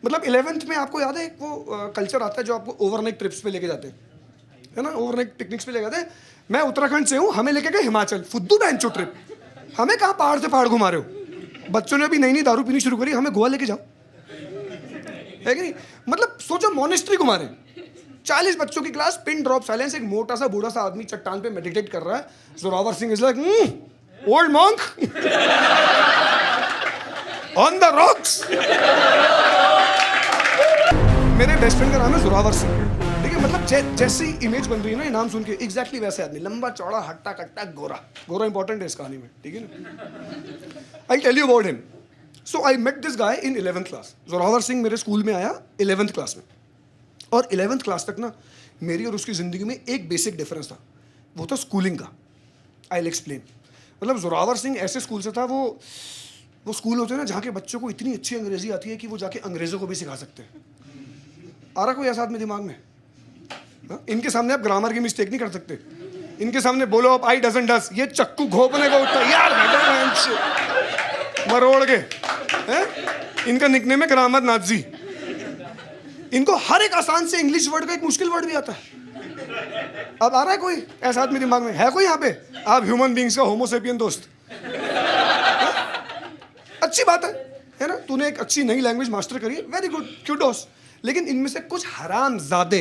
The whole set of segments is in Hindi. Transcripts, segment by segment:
मतलब 11th में आपको याद है एक वो कल्चर आता है जो आपको ओवरनाइट ट्रिप्स पे लेके जाते हैं, है ना, ओवरनाइट पिकनिक्स पे लेके जाते हैं। मैं उत्तराखंड से हूँ, हमें लेके गए हिमाचल, फुद्दू बैंचो ट्रिप। हमें कहाँ पहाड़ से पहाड़ घुमा रहे हो, बच्चों ने अभी नई नई दारू पीनी शुरू करी, हमें गोवा लेके जाओ, है कि नहीं। मतलब सोचो मॉनेस्ट्री घुमा रहे हैं, 40 बच्चों की क्लास, पिन ड्रॉप साइलेंस, एक मोटा सा बूढ़ा सा आदमी चट्टान पे मेडिटेट कर रहा है, Zorawar Singh is like old monk on the rocks. मेरे बेस्ट फ्रेंड का नाम है जोरावर सिंह, ठीक है। मतलब जैसी इमेज बन रही है ना ये नाम सुन के, एग्जैक्टली वैसे आदमी, लंबा चौड़ा हट्टा कट्टा गोरा। गोरा इंपॉर्टेंट है इस कहानी में, ठीक है ना। I tell you about him. So I met this guy in 11th class. Zorawar Singh मेरे स्कूल में आया 11th क्लास में, और 11th क्लास तक ना मेरी और उसकी ज़िंदगी में एक बेसिक डिफरेंस था, वो था स्कूलिंग का। I will explain. मतलब जोरावर सिंह ऐसे स्कूल से था, वो स्कूल होते हैं ना जहाँ के बच्चों को इतनी अच्छी अंग्रेजी आती है कि वो जाके अंग्रेज़ों को भी सिखा सकते हैं। आ रहा कोई ऐसा आदमी दिमाग में? हा? इनके सामने आप ग्रामर की मिस्टेक नहीं कर सकते, इनके सामने बोलो आप आई डजंट डस, ये चक्कू घोपने को उठता यार मरोड़ के हैं? इनका निकनेम है ग्रामर नाजी। इनको हर एक आसान से इंग्लिश वर्ड का एक मुश्किल वर्ड भी आता है। अब आ रहा है कोई ऐसा आदमी दिमाग में? है कोई यहाँ पे? आप ह्यूमन बींग्स का होमोसेपियन दोस्त, अच्छी बात है ना, तूने एक अच्छी नई लैंग्वेज मास्टर करी है, वेरी गुड, क्यूडोस। लेकिन इनमें से कुछ हरामजादे,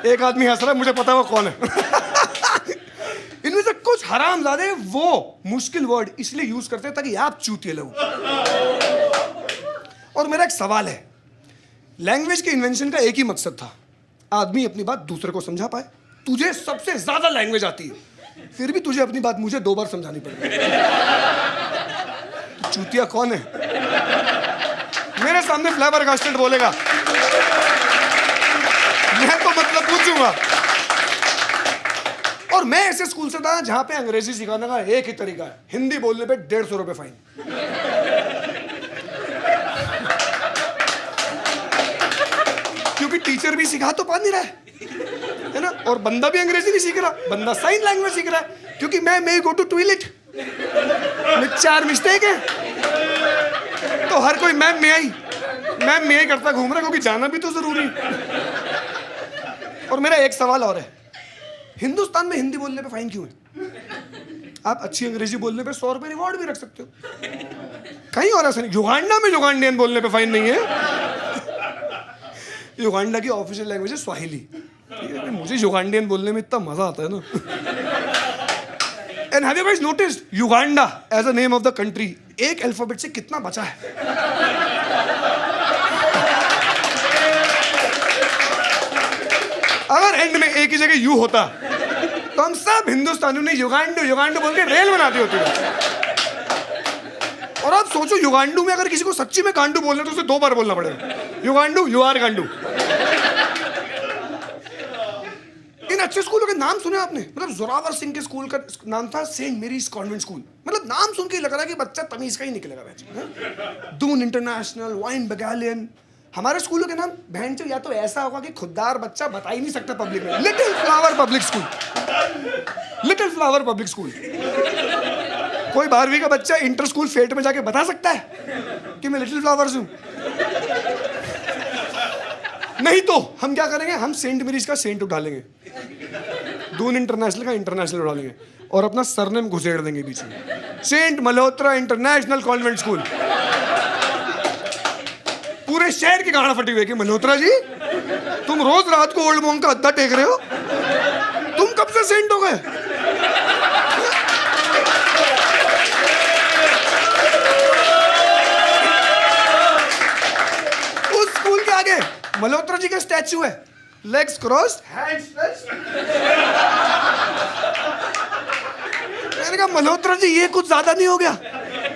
एक आदमी हंस रहा है, मुझे पता है वो कौन है इनमें से कुछ हरामजादे वो मुश्किल वर्ड इसलिए यूज करते हैं ताकि आप चूतिए लगो। और मेरा एक सवाल है, लैंग्वेज के इन्वेंशन का एक ही मकसद था, आदमी अपनी बात दूसरे को समझा पाए। तुझे सबसे ज्यादा लैंग्वेज आती है, फिर भी तुझे अपनी बात मुझे 2 बार समझानी पड़ती है। चूतिया कौन है? मेरे सामने फ्लेवर कास्टेड बोलेगा, मैं तो मतलब पूछूंगा। और मैं ऐसे स्कूल से था जहां पे अंग्रेजी सिखाने का एक ही तरीका है, हिंदी बोलने पे 150 रुपए फाइन। क्योंकि टीचर भी सिखा तो पा नहीं रहा है ना, और बंदा भी अंग्रेजी नहीं सीख रहा, बंदा साइन लैंग्वेज सीख रहा है। क्योंकि मैं गो टू टॉयलेट में 4 मिस्टेक है, तो हर कोई मैम में आई करता घूम रहा, क्योंकि जाना भी तो जरूरी। और मेरा एक सवाल और है, हिंदुस्तान में हिंदी बोलने पे फाइन क्यों है? आप अच्छी अंग्रेजी बोलने पे 100 रुपए रिवॉर्ड भी रख सकते हो, कहीं और ऐसा नहीं। युगांडा में युगांडियन बोलने पे फाइन नहीं है। युगांडा की ऑफिशियल लैंग्वेज है स्वाहिली। मुझे युगांडियन बोलने में इतना मजा आता है ना। And have you guys noticed Uganda as a name of the country एक अल्फाबेट से कितना बचा है? अगर एंड में एक ही जगह यू होता तो हम सब हिंदुस्तानियों ने युगांडू बोल के रेल बनाती होती है। और आप सोचो युगांडू में अगर किसी को सच्ची में गांडू बोलना तो उसे 2 बार बोलना पड़ेगा, युगांडू यू आर गांडू। इन अच्छे स्कूलों के नाम सुने आपने? मतलब जोरावर सिंह के स्कूल का नाम था सेंट मेरीज कॉन्वेंट स्कूल। मतलब नाम सुन के लग रहा है कि बच्चा तमीज का ही निकलेगा। Doon international, wine battalion. हमारे स्कूलों के नाम बहन चो या तो ऐसा होगा कि खुददार बच्चा बता ही नहीं सकता पब्लिक में। Little flower public school, little flower public school. कोई 12वीं का बच्चा इंटर स्कूल फेट में जाके बता सकता है कि मैं लिटिल फ्लावर्स हूं? नहीं तो हम क्या करेंगे, हम सेंट मेरीज का सेंट उठा लेंगे, दून इंटरनेशनल का इंटरनेशनल उठा लेंगे, और अपना सरनेम घुसेड़ देंगे बीच में, saint Malhotra international convent school. पूरे शहर की गाड़ा फटी हुई कि मल्होत्रा जी तुम रोज रात को ओल्ड मॉन्क का अद्दा टेक रहे हो, तुम कब से सेंट हो गए? उस स्कूल के आगे मल्होत्रा जी का स्टैचू है, लेग्स क्रॉस्ड, हैंड्स स्ट्रेच्ड। मैंने कहा मल्होत्रा जी ये कुछ ज्यादा नहीं हो गया?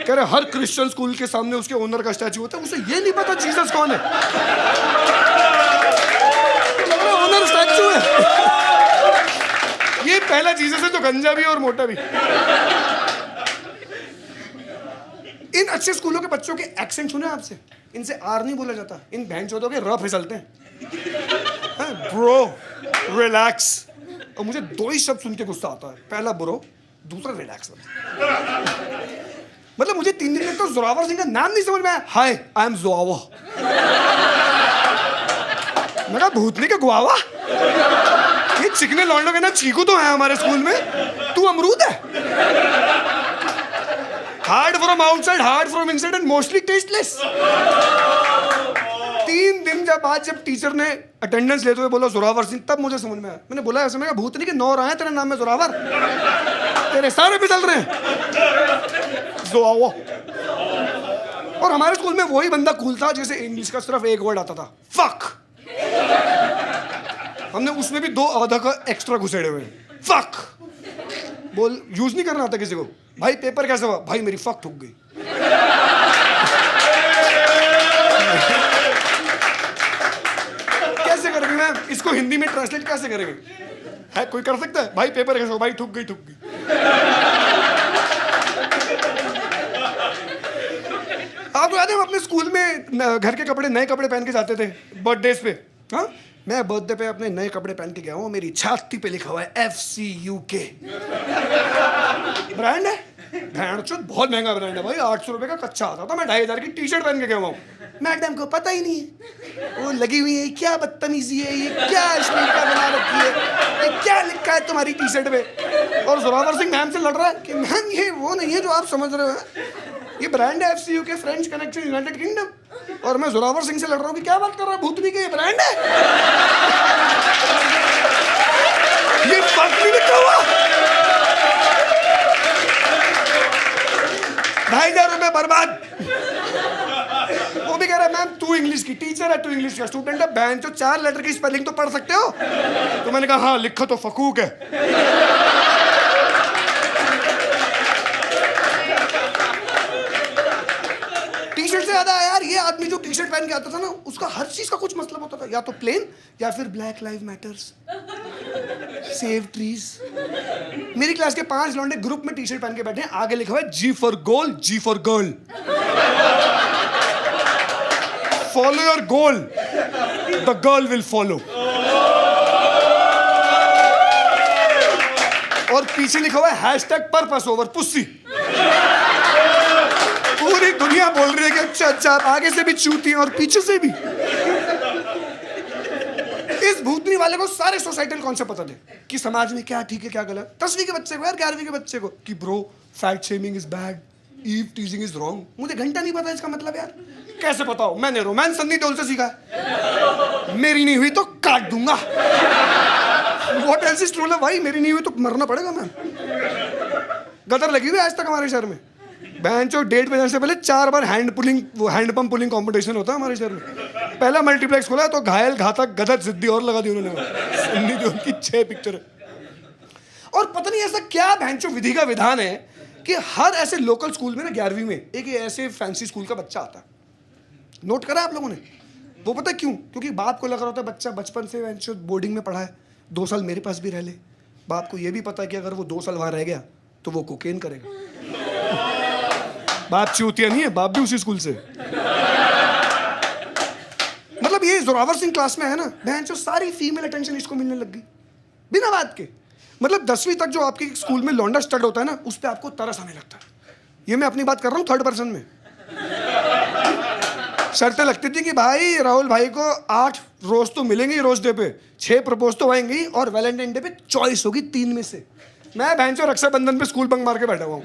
कह रहे हर क्रिश्चियन स्कूल के सामने उसके ओनर का स्टैचू होता है, उसे ये नहीं पता जीसस कौन है। ओनर स्टैचू है, ये पहला जीसस है जो गंजा भी और मोटा भी। इन अच्छे स्कूलों के बच्चों के एक्सेंट सुने आपसे? इनसे आर नहीं बोला जाता, इन भैंचोदों के र फिसलते हैं। Bro relax. और मुझे 2 ही शब्द सुन के गुस्सा आता है, पहला ब्रो, दूसरा रिलैक्स। मतलब मुझे 3 दिन में तो जोरावर सिंह का नाम नहीं समझ में आया। हाय आई एम जोरावर। मैं कहा भूतनी के गुआवा, ये चिकने लौंडों के ना चीकू तो है हमारे स्कूल में, तू अमरूद है। Hard from outside, hard from inside and mostly tasteless. 3 दिन जब टीचर ने अटेंडेंस लेते हुए बोला जोरावर सिंह, तब मुझे समझ में आया। मैंने बोला ऐसे, मैं कहा भूतनी के 9 आए तेरे नाम में जोरावर, तेरे सारे भी चल रहे हैं जोआवा। और हमारे स्कूल में वही बंदा कूल था जिसे इंग्लिश का सिर्फ एक वर्ड आता था, फक। हमने उसमें भी 2 आधा का एक्स्ट्रा घुसेड़े हुए, फक बोल यूज नहीं करना आता किसी को। भाई पेपर कैसे हुआ? भाई मेरी फक ठुक गई। कैसे करेंगे मैम इसको हिंदी में ट्रांसलेट कैसे करेंगे? है कोई कर सकता है? भाई पेपर कैसे हुआ? भाई ठुक गई। आपको याद है हम अपने स्कूल में घर के कपड़े, नए कपड़े पहन के जाते थे बर्थडेज पे। हाँ, मैं बर्थडे पे अपने नए कपड़े पहन के गया हूँ, मेरी छाती पे लिखा हुआ है FCUK। ब्रांड है, बहुत महंगा ब्रांड है भाई, 800 रुपए का कच्चा आता था। मैं 2500 की टी शर्ट पहन के गया हूँ। मैडम को पता ही नहीं है, वो लगी हुई है, क्या बदतमीजी है ये, क्या स्टील का बना रखी है, ये क्या लिखा है तुम्हारी टी शर्ट पे। और जोरावर सिंह मैम से लड़ रहा है कि मैम ये वो नहीं है जो आप समझ रहे हो, ये ब्रांड है FCUK, French connection United kingdom. और मैं जोरावर सिंह से लड़ रहा हूँ कि क्या बात कर रहा है, भूतनी के ये ब्रांड है, ये फर्क नहीं लिखा हुआ। 2500 रुपए बर्बाद। वो भी कह रहा है मैम तू इंग्लिश की टीचर है, तू इंग्लिश का स्टूडेंट है, बहन जो 4 लेटर की स्पेलिंग तो पढ़ सकते हो। तो मैंने कहा हाँ लिखा तो फकूक है। टी-शर्ट से ज्यादा यार ये आदमी जो टी-शर्ट पहन के आता था ना, उसका हर चीज का कुछ मतलब होता था, या तो प्लेन या फिर black live matters, save trees. मेरी क्लास के 5 लौंडे ग्रुप में टी-शर्ट पहन के बैठे हैं, आगे लिखा हुआ है G for goal, G for girl, follow your goal, the girl will follow. और पीछे लिखा हुआ है #पर्पस ओवर पुस्सी। पूरी दुनिया बोल रही है कि अच्छा आप आगे से भी चूती हैं और पीछे से भी। इस भूतनी वाले को सारे सोसाइटल कॉन्सेप्ट पता थे कि समाज में क्या ठीक है क्या गलत। 10वीं के बच्चे को यार, 11वीं के बच्चे को कि bro fat shaming is bad, eve teasing is wrong. मुझे घंटा नहीं पता इसका मतलब यार। कैसे पता हो? मैंने रोमांस सन्नी देओल से सीखा है। मेरी नहीं हुई तो काट दूंगा। What else is true love भाई, मेरी नहीं हुई तो मरना पड़ेगा मैम। गदर लगी हुई आज तक हमारे शहर में। बहन चो डेट पे जाने से पहले 4 बार हैंड पंप पुलिंग कंपटीशन होता है हमारे शहर में। पहला मल्टीप्लेक्स खोला तो घायल, घातक, गदर, जिद्दी और लगा दी उन्होंने। सन्नी देओल की 6 पिक्चर है। और पता नहीं ऐसा क्या बहनचो विधि का विधान है कि हर ऐसे लोकल स्कूल में ना 11वीं में एक ऐसे फैंसी स्कूल का बच्चा आता है। नोट करा आप लोगों ने? वो पता क्यों? क्योंकि बाप को लग रहा होता है बच्चा बचपन से बहनचो बोर्डिंग में पढ़ा है, 2 साल मेरे पास भी रह ले। बाप को ये भी पता है कि अगर वो 2 साल वहां रह गया तो वो कोकेन करेगा। बाप चूतिया नहीं है, बाप भी उसी स्कूल से। मतलब ये जोरावर सिंह क्लास में है ना, बहनचो सारी फीमेल अटेंशन इसको मिलने लग गई बिना बात के। मतलब 10वीं तक जो आपके स्कूल में लौंडा स्टड होता है ना, उस पर आपको तरस आने लगता है। ये मैं अपनी बात कर रहा हूँ 3rd पर्सन में। शर्तें लगती थी कि भाई राहुल भाई को 8 रोज तो मिलेंगे रोज डे पे, 6 प्रपोज तो आएंगी और वैलेंटाइन डे पे चॉइस होगी 3 में से। मैं बहनचो रक्षाबंधन पे स्कूल बंक मार के बैठा हुआ हूँ,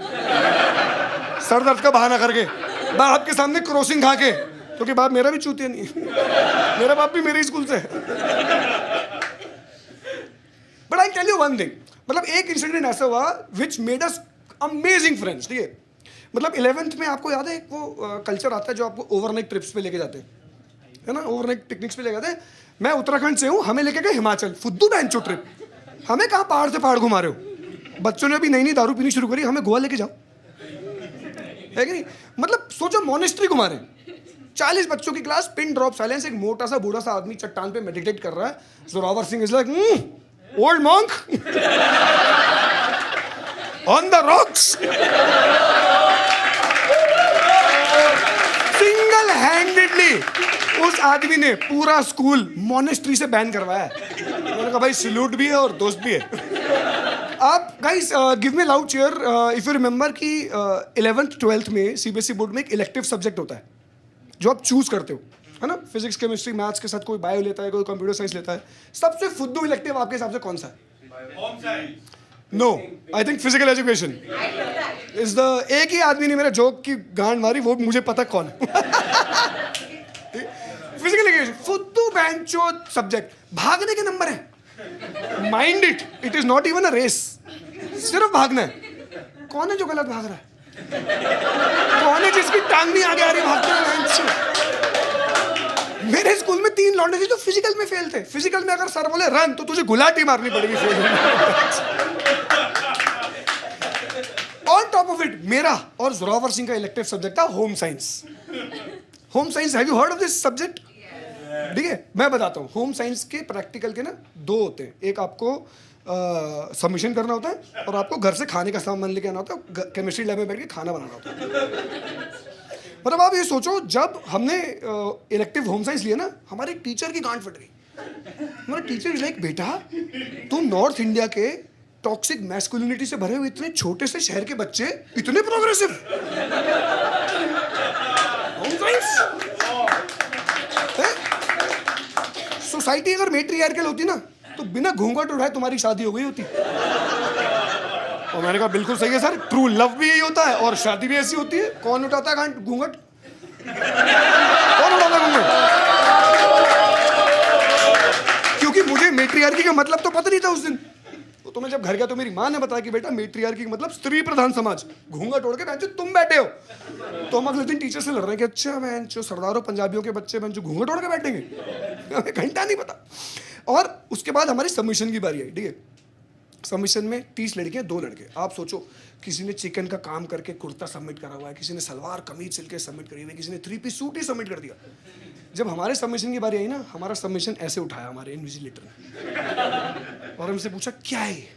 सर दर्द का बहाना करके, बाप के सामने क्रॉसिंग खा के, क्योंकि बाप मेरा भी चूतिया नहीं है। मेरा बाप भी मेरे स्कूल से है। But I tell you one thing, मतलब एक इंसिडेंट ऐसा हुआ which made us amazing friends. ठीक है, मतलब 11th में आपको याद है एक वो कल्चर आता है जो आपको ओवरनाइट ट्रिप्स पे लेके जाते हैं, है ना, ओवरनाइट पिकनिक्स पे लेके जाते हैं। मैं उत्तराखंड से हूँ, हमें लेके गए हिमाचल, फुद्दू बैंचो ट्रिप। हमें कहाँ पहाड़ से पहाड़ घुमा रहे हो? बच्चों ने अभी नई नई दारू पीनी शुरू करी, हमें गोवा लेके जाओ, है कि नहीं? मतलब सोचो मॉनेस्ट्री घुमा रहे हैं, 40 बच्चों की क्लास, पिन ड्रॉप साइलेंस, एक मोटा सा बूढ़ा सा आदमी चट्टान पे मेडिटेट कर रहा है। Zorawar Singh is like old monk on the rocks. Single handedly उस आदमी ने पूरा स्कूल मॉनेस्ट्री से बैन करवाया है। मैंने कहा भाई सल्यूट भी है और दोस्त भी है। आप guys give me loud cheer if you remember कि 11th 12th में CBSE बोर्ड में एक इलेक्टिव सब्जेक्ट होता है जो आप चूज करते हो, है ना। फिजिक्स केमिस्ट्री मैथ्स के साथ कोई बायो लेता है, कोई कंप्यूटर साइंस लेता है, सबसे फुद्दू इलेक्टिव आपके हिसाब से कौन सा है? Home science. No, I think physical education is the. एक ही आदमी ने मेरे जोक की गांड मारी, वो मुझे पता कौन है। फिजिकल एजुकेशन फुद्दू बैंचो सब्जेक्ट, भागने के नंबर है। Mind it, it is not even a race, सिर्फ भागना है। कौन है जो गलत भाग रहा है? कौन है जिसकी टांग नहीं आगे आ रही भागते हुए? मेरे स्कूल में 3 लौंडे थे जो फिजिकल में फेल थे। फिजिकल में अगर सर बोले रन तो तुझे गुलाटी मारनी पड़ेगी fell on top of it मेरा और जोरावर सिंह का इलेक्टिव सब्जेक्ट था home science. Home science, have you heard of this subject? ठीक है, मैं बताता हूँ। होम साइंस के प्रैक्टिकल के ना 2 होते हैं। एक आपको सबमिशन करना होता है और आपको घर से खाने का सामान लेके आना होता है, केमिस्ट्री लैब में बैठ के खाना बनाना होता है। मतलब आप ये सोचो, जब हमने इलेक्टिव होम साइंस लिया ना, हमारे टीचर की गांड फट गई। हमारा टीचर इज लाइक, बेटा तुम नॉर्थ इंडिया के टॉक्सिक मैस्कुलिनिटी से भरे हुए इतने छोटे से शहर के बच्चे इतने प्रोग्रेसिव। होम साइंस सोसाइटी अगर मैट्रियार्कल होती ना तो बिना घूंघट उठाए तुम्हारी शादी हो गई होती। और मैंने कहा बिल्कुल सही है सर, ट्रू लव भी यही होता है और शादी भी ऐसी होती है। कौन उठाता है घूंघट? कौन उठाता है घूंघट? क्योंकि मुझे मैट्रियार्की का मतलब तो पता नहीं था उस दिन। तो मैं जब घर गया तो मेरी माँ ने बताया कि बेटा मैट्रियार्की का मतलब स्त्री प्रधान समाज। घूंघट ओढ़ के बहन तुम बैठे हो। तो हम अगले दिन टीचर से लड़ रहे हैं कि अच्छा बहन जो सरदारों पंजाबियों के बच्चे बहन जो घूंघट ओढ़ के बैठेंगे, हमें घंटा नहीं पता। और उसके बाद हमारी सबमिशन की बारी आई। ठीक है, सबमिशन में 30 लड़कियां 2 लड़के। आप सोचो, किसी ने चिकन का काम करके कुर्ता सबमिट करा हुआ है, किसी ने सलवार कमीज सिल के सबमिट करी हुई है, किसी ने 3 पीस सूट ही सबमिट कर दिया। जब हमारे सबमिशन की बारी आई ना, हमारा सबमिशन ऐसे उठाया हमारे इन्विजिलेटर ने और हमसे पूछा क्या है ये?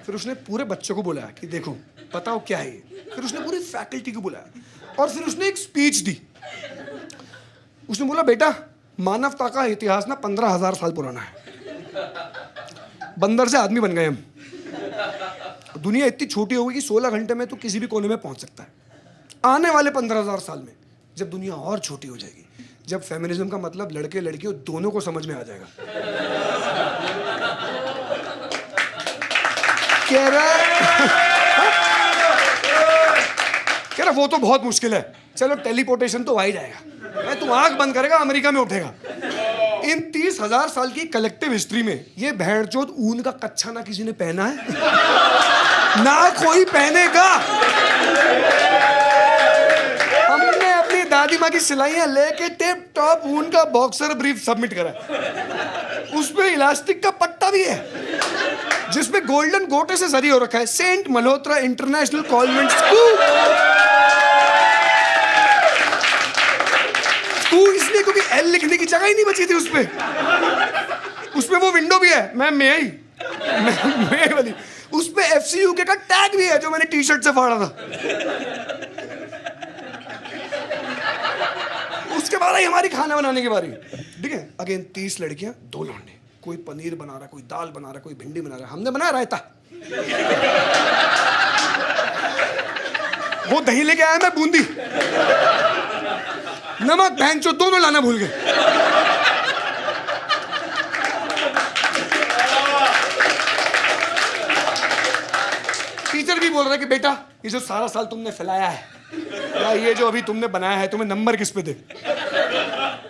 फिर उसने पूरे बच्चों को बुलाया कि देखो बताओ क्या है ये। फिर उसने पूरी फैकल्टी को बुलाया और फिर उसने एक स्पीच दी। उसने बोला बेटा मानवता का इतिहास ना 15,000 साल पुराना है। बंदर से आदमी बन गए हम। दुनिया इतनी छोटी होगी कि 16 घंटे में तो किसी भी कोने में पहुंच सकता है। आने वाले 15,000 साल में जब दुनिया और छोटी हो जाएगी, जब फेमिनिज्म का मतलब लड़के लड़कियों दोनों को समझ में आ जाएगा। कह रहा वो तो बहुत मुश्किल है। चलो टेलीपोर्टेशन तो आ ही जाएगा, तू आंख बंद करेगा अमेरिका में उठेगा। इन 30,000 साल की कलेक्टिव हिस्ट्री में ये भेड़चोद ऊन का कच्छा ना किसी ने पहना है ना कोई पहनेगा। हमने अपनी दादी माँ की सिलाइयां लेके टिप टॉप ऊन का बॉक्सर ब्रीफ सबमिट करा। उस पे इलास्टिक का पट्टा भी है जिसपे गोल्डन गोटे से जरी हो रखा है, saint Malhotra international convent school. इसलिए क्योंकि एल लिखने की जगह ही नहीं बची थी उसपे वो विंडो भी है, मैम मैं आई वाली। उसपे FCUK का टैग भी है जो मैंने टी शर्ट से फाड़ा था। उसके बाद आई हमारी खाना बनाने की बारी। ठीक है, अगेन 30 लड़कियां 2 लौंडे। कोई पनीर बना रहा, कोई दाल बना रहा, कोई भिंडी बना रहा। हमने बनाया रायता। वो दही लेके आया, मैं बूंदी। नमक बहन चो दोनों लाना भूल गए। टीचर भी बोल रहा है कि बेटा ये जो सारा साल तुमने फैलाया है या ये जो अभी तुमने बनाया है, तुम्हें नंबर किस पे दे?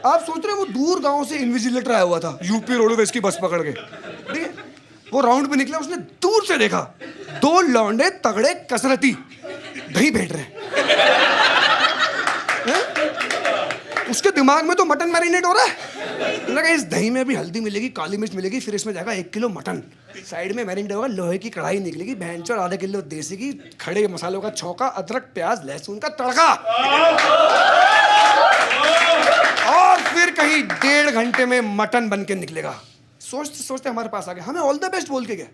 आप सोच रहे हो वो दूर गांव से इन्विजिलेटर आया हुआ था यूपी रोडवेज की बस पकड़ के। ठीक है, वो राउंड पे निकला, उसने दूर से देखा 2 लौंडे तगड़े कसरती दही बैठ रहे हैं। उसके दिमाग में तो मटन मैरिनेट हो रहा है। लगा इस दही में भी हल्दी मिलेगी, काली मिर्च मिलेगी, फिर इसमें जाएगा 1 किलो मटन, साइड में मैरिनेट होगा, लोहे की कढ़ाई निकलेगी, भैंचोद आधा किलो देसी की, खड़े मसालों का छौंका, अदरक प्याज लहसुन का तड़का, और फिर कहीं 1.5 घंटे में मटन बन के निकलेगा। सोचते सोचते हमारे पास आ गया, हमें ऑल द बेस्ट बोल के गया।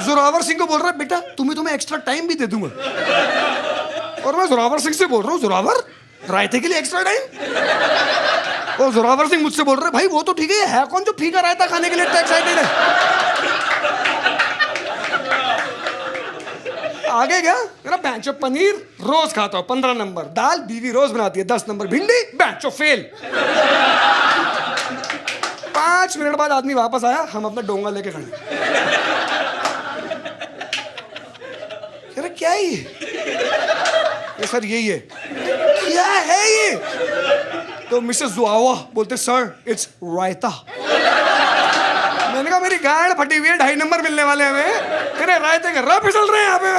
जोरावर सिंह को बोल रहा है बेटा तुम्हें एक्स्ट्रा टाइम भी दे दूंगा। और मैं जोरावर सिंह से बोल रहा हूँ जोरावर रायते के लिए एक्स्ट्रा टाइम। और जोरावर सिंह मुझसे बोल रहे भाई वो तो ठीक है कौन जो फीका रायता खाने के लिए इतना एक्साइटेड है। आगे गया, मेरा बैंचो पनीर रोज खाता हूँ 15 नंबर, दाल बीवी रोज बनाती है 10 नंबर, भिंडी बैंचो फेल। 5 मिनट बाद आदमी वापस आया, हम अपना डोंगा लेके खड़े। कह रहे क्या है ये सर यही है। क्या है ये? तो मिसेस जुआवा बोलते सर इट्स रायता। मैंने कहा मेरी गाड़ फटी हुई है, 2.5 नंबर मिलने वाले हमें। कह रहे रायते का रहा फिसल रहे हैं यहाँ पे।